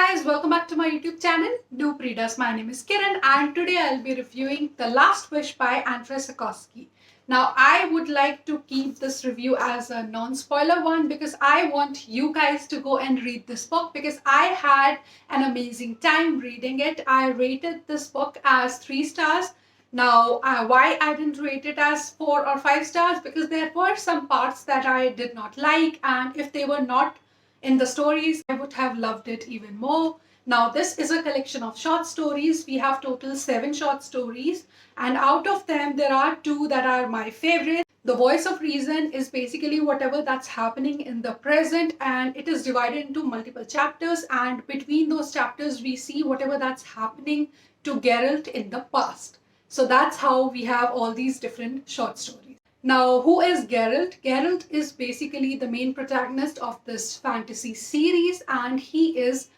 guys, welcome back to my YouTube channel, Do Readers. My name is Kiran and today I'll be reviewing The Last Wish by Andrzej Sapkowski. Now, I would like to keep this review as a non-spoiler one because I want you guys to go and read this book because I had an amazing time reading it. I rated this book as 3 stars. Now, why I didn't rate it as 4 or 5 stars? Because there were some parts that I did not like, and if they were not in the stories, I would have loved it even more. Now, this is a collection of short stories. We have total 7 short stories, and out of them, there are 2 that are my favorite. The Voice of Reason is basically whatever that's happening in the present, and it is divided into multiple chapters, and between those chapters, we see whatever that's happening to Geralt in the past. So that's how we have all these different short stories. Now, who is Geralt? Geralt is basically the main protagonist of this fantasy series, and he is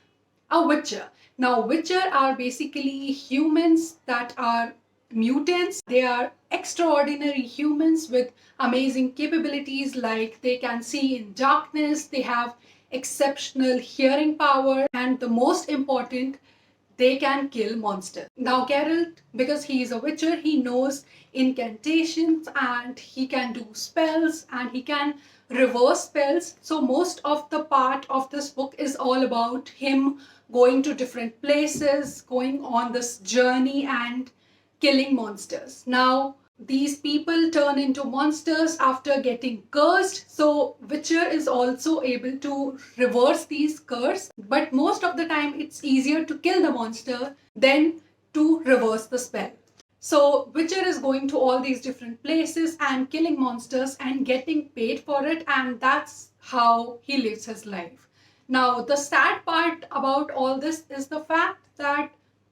a witcher. Now, witcher are basically humans that are mutants. They are extraordinary humans with amazing capabilities, like they can see in darkness, they have exceptional hearing power, and the most important, they can kill monsters. Now, Geralt, because he is a witcher, he knows incantations and he can do spells and he can reverse spells. So, most of the part of this book is all about him going to different places, going on this journey and killing monsters. Now, these people turn into monsters after getting cursed. So Witcher is also able to reverse these curse, but most of the time it's easier to kill the monster than to reverse the spell. So Witcher is going to all these different places and killing monsters and getting paid for it, and that's how he lives his life. Now, the sad part about all this is the fact that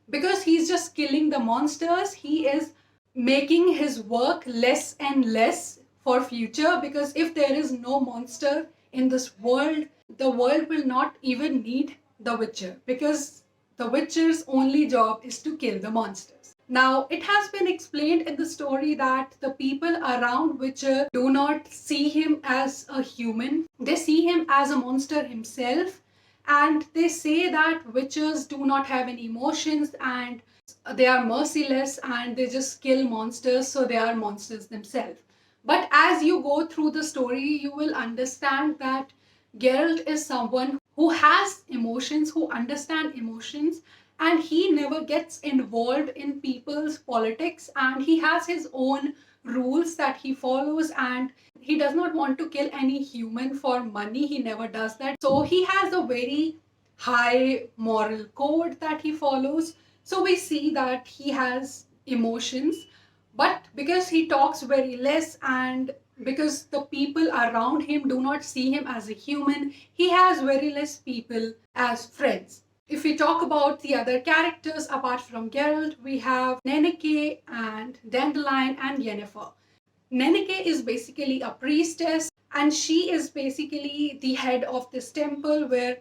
because he's just killing the monsters, he is making his work less and less for future, because if there is no monster in this world, the world will not even need the Witcher, because the Witcher's only job is to kill the monsters. Now, it has been explained in the story that the people around Witcher do not see him as a human. They see him as a monster himself, and they say that Witchers do not have any emotions and they are merciless and they just kill monsters, so they are monsters themselves. But as you go through the story, you will understand that Geralt is someone who has emotions, who understands emotions, and he never gets involved in people's politics, and he has his own rules that he follows, and he does not want to kill any human for money. He never does that. So he has a very high moral code that he follows. So we see that he has emotions, but because he talks very less and because the people around him do not see him as a human, he has very less people as friends. If we talk about the other characters apart from Geralt, we have Nenneke and Dandelion and Yennefer. Nenneke is basically a priestess, and she is basically the head of this temple where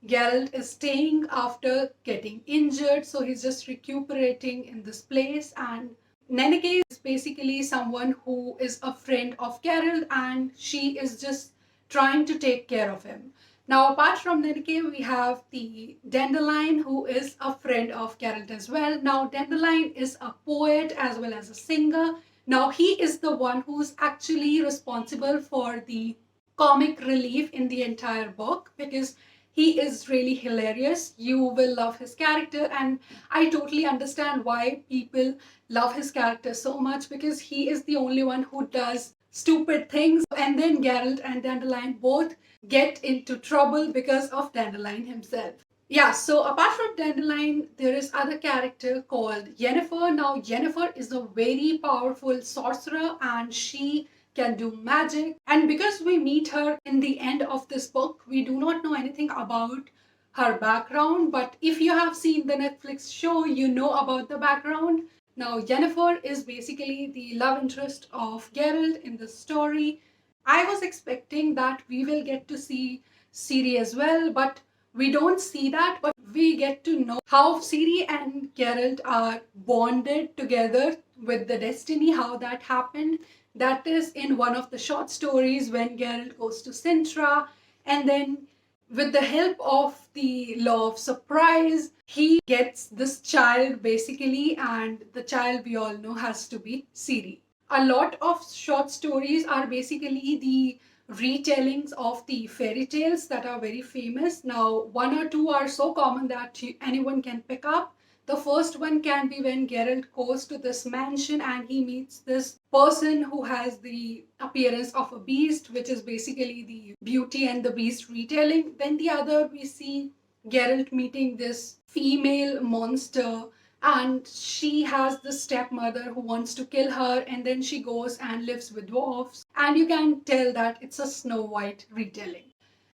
Geralt is staying after getting injured, so he's just recuperating in this place. And Nenneke is basically someone who is a friend of Geralt, and she is just trying to take care of him. Now, apart from Nenneke, we have the Dandelion, who is a friend of Geralt as well. Now, Dandelion is a poet as well as a singer. Now, he is the one who's actually responsible for the comic relief in the entire book, because he is really hilarious. You will love his character, and I totally understand why people love his character so much, because he is the only one who does stupid things, and then Geralt and Dandelion both get into trouble because of Dandelion himself. Yeah, so apart from Dandelion, there is other character called Yennefer. Now, Yennefer is a very powerful sorcerer and she can do magic. And because we meet her in the end of this book, we do not know anything about her background. But if you have seen the Netflix show, you know about the background. Now, Yennefer is basically the love interest of Geralt in the story. I was expecting that we will get to see Ciri as well, but we don't see that, but we get to know how Ciri and Geralt are bonded together with the destiny, how that happened. That is in one of the short stories when Geralt goes to Sintra, and then with the help of the law of surprise, he gets this child basically, and the child we all know has to be Siri. A lot of short stories are basically the retellings of the fairy tales that are very famous. Now, one or two are so common that anyone can pick up. The first one can be when Geralt goes to this mansion and he meets this person who has the appearance of a beast, which is basically the Beauty and the Beast retelling. Then the other, we see Geralt meeting this female monster, and she has the stepmother who wants to kill her, and then she goes and lives with dwarfs, and you can tell that it's a Snow White retelling.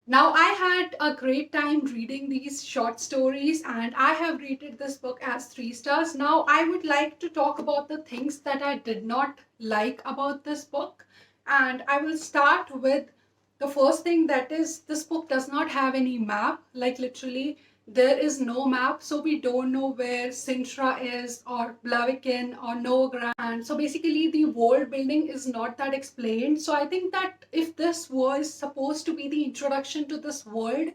Now, I had a great time reading these short stories, and I have rated this book as 3 stars. Now, I would like to talk about the things that I did not like about this book, and I will start with the first thing, that is, this book does not have any map. Like, literally, there is no map, so we don't know where Sintra is, or Blaviken, or Novigrad. And so basically, the world building is not that explained. So I think that if this was supposed to be the introduction to this world,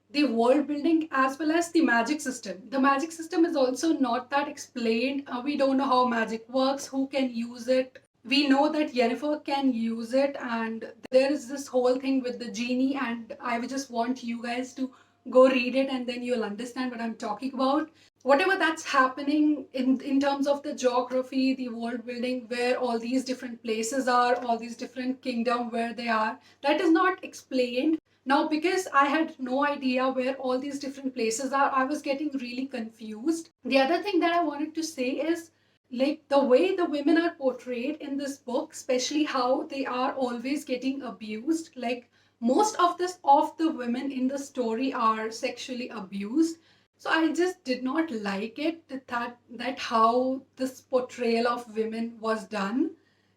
the world building as well as the magic system. The magic system is also not that explained. We don't know how magic works, who can use it. We know that Yennefer can use it, and there is this whole thing with the genie, and I would just want you guys to go read it and then you'll understand what I'm talking about. Whatever that's happening in terms of the geography, the world building, where all these different places are, all these different kingdom where they are, that is not explained. Now, because I had no idea where all these different places are, I was getting really confused. The other thing that I wanted to say is, like, the way the women are portrayed in this book, especially how they are always getting abused. Like, most of the women in the story are sexually abused. So I just did not like it, that how this portrayal of women was done.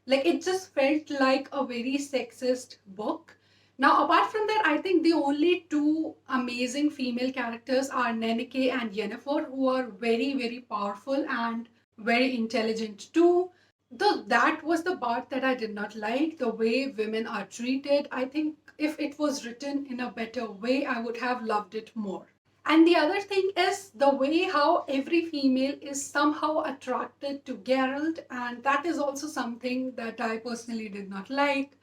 Like, it just felt like a very sexist book. Now, apart from that, I think the only two amazing female characters are Nenike and Yennefer, who are very, very powerful and very intelligent too. Though that was the part that I did not like, the way women are treated. I think if it was written in a better way, I would have loved it more. And the other thing is the way how every female is somehow attracted to Geralt, and that is also something that I personally did not like.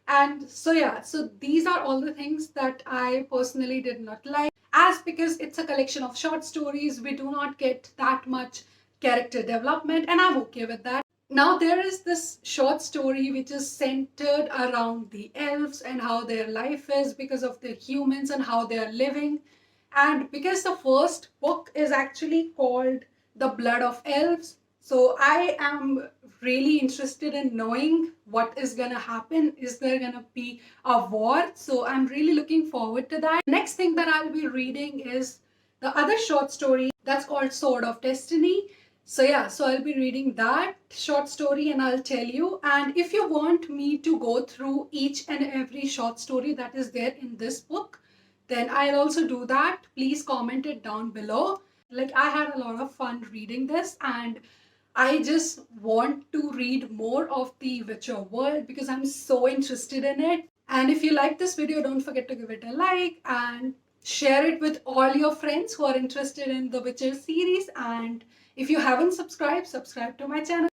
And so, yeah, so these are all the things that I personally did not like. As because it's a collection of short stories, we do not get that much character development, and I'm okay with that. Now, there is this short story which is centered around the elves and how their life is because of the humans and how they are living. And because the first book is actually called The Blood of Elves, so I am really interested in knowing what is gonna happen. Is there gonna be a war? So I'm really looking forward to that. Next thing that I'll be reading is the other short story that's called Sword of Destiny. So yeah, so I'll be reading that short story and I'll tell you. And if you want me to go through each and every short story that is there in this book, then I'll also do that. Please comment it down below. Like, I had a lot of fun reading this, and I just want to read more of the Witcher world because I'm so interested in it. And if you like this video, don't forget to give it a like and share it with all your friends who are interested in the Witcher series. And if you haven't subscribed, subscribe to my channel.